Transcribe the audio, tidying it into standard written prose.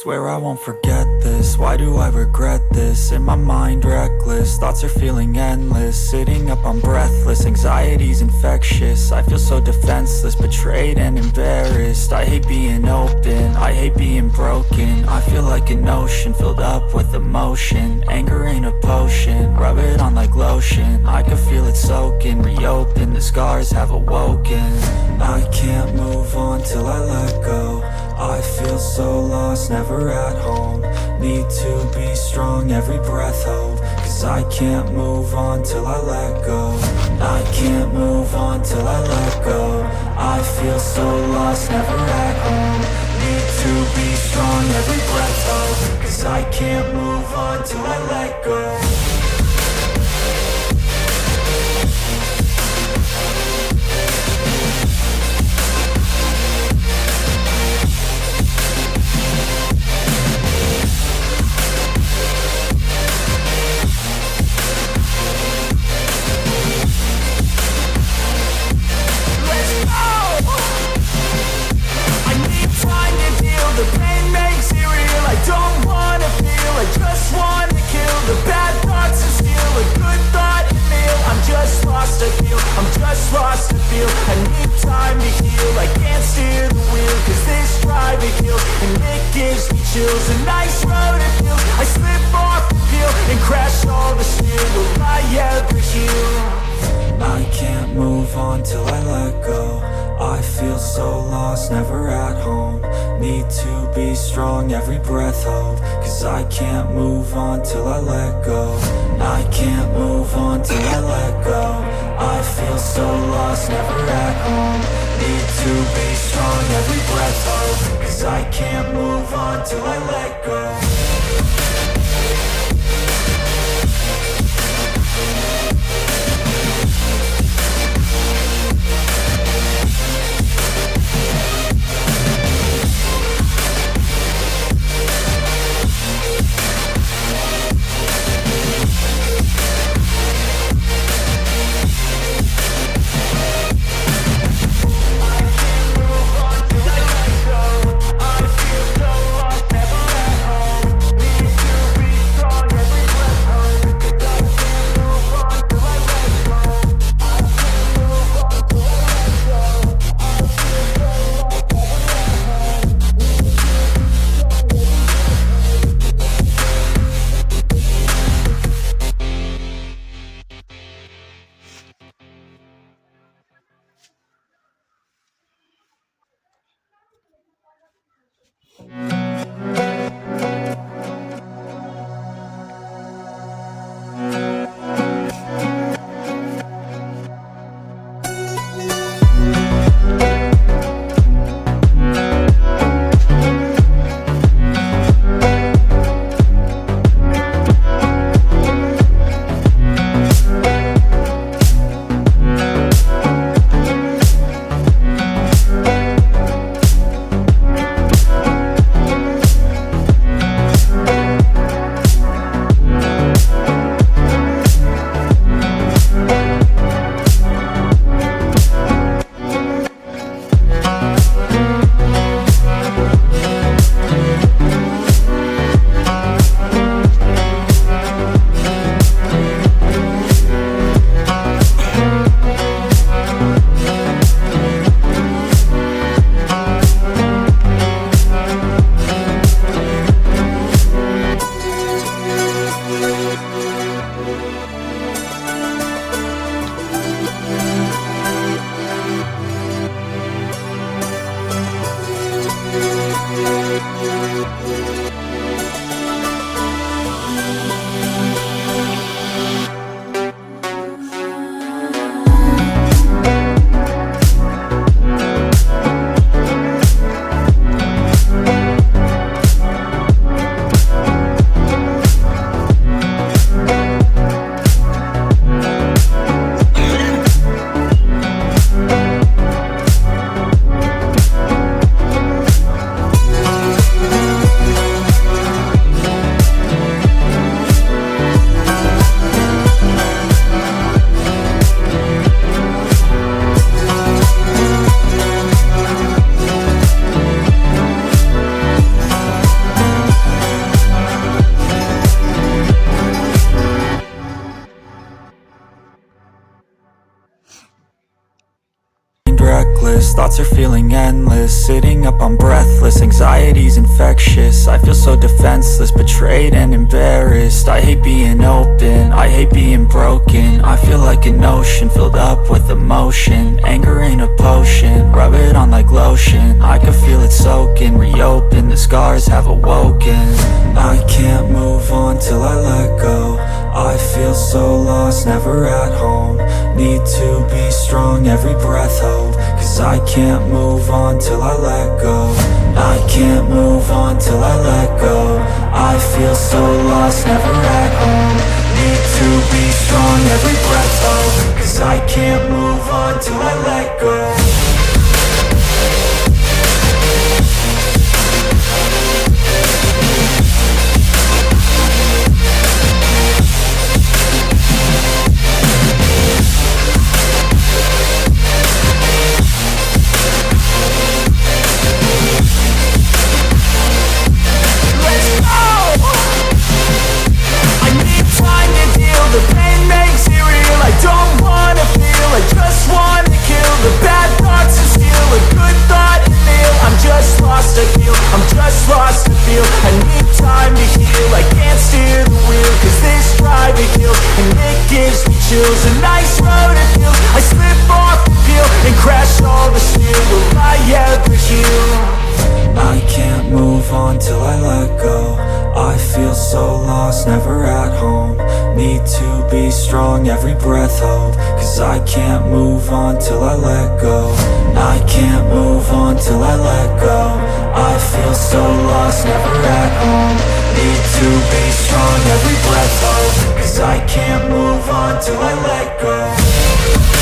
Swear I won't forget this, why do I regret this? In my mind reckless, thoughts are feeling endless. Sitting up, I'm breathless, anxiety's infectious. I feel so defenseless, betrayed and embarrassed. I hate being open, I hate being broken. I feel like an ocean filled up with emotion. Anger ain't a potion, rub it on like lotion. I can feel it soaking, reopen, the scars have awoken. I can't move on till I let go. I feel so lost, never at home. Need to be strong, every breath hold. Cause I can't move on till I let go. I can't move on till I let go. I feel so lost, never at home. Need to be strong, every breath hold. Cause I can't move on till I let go. The pain makes it real, I don't wanna feel, I just wanna kill the bad thoughts and steal a good thought and meal. I'm just lost, I feel, I'm just lost, I feel. I need time to heal, I can't steer the wheel. Cause this driving kills, and it gives me chills. A nice road to feel, I slip off the peel and crash all the steel. Will I ever heal? I can't move on till I let go. I feel so lost, never at home. Need to be strong, every breath hold. Cause I can't move on till I let go. I can't move on till I let go. I feel so lost, never at home. Need to be strong, every breath hold. Cause I can't move on till I let go. reckless, thoughts are feeling endless. Sitting up, I'm breathless, anxiety's infectious. I feel so defenseless, betrayed and embarrassed. I hate being open, I hate being broken. I feel like an ocean filled up with emotion. Anger ain't a potion, rub it on like lotion. I can feel it soaking, reopen, the scars have awoken. I can't move on till I let go. I feel so lost, never at home. Need to be strong, every breath hold. Cause I can't move on till I let go. I can't move on till I let go. I feel so lost, never at home. Need to be strong, every breath hold. Cause I can't move on till I let go. The pain makes it real, I don't wanna feel, I just wanna kill the bad thoughts and steal a good thought and feel. I'm just lost, I feel, I'm just lost, I feel. I need time to heal, I can't steer the wheel. Cause this drive it kills, and it gives me chills. A nice road it feels, I slip off the peel and crash all the steel. Will I ever heal? I can't move on till I let go. I feel so lost, never at home. Need to be strong, every breath hold. Cause I can't move on till I let go. I can't move on till I let go. I feel so lost, never at home. Need to be strong, every breath hold. Cause I can't move on till I let go.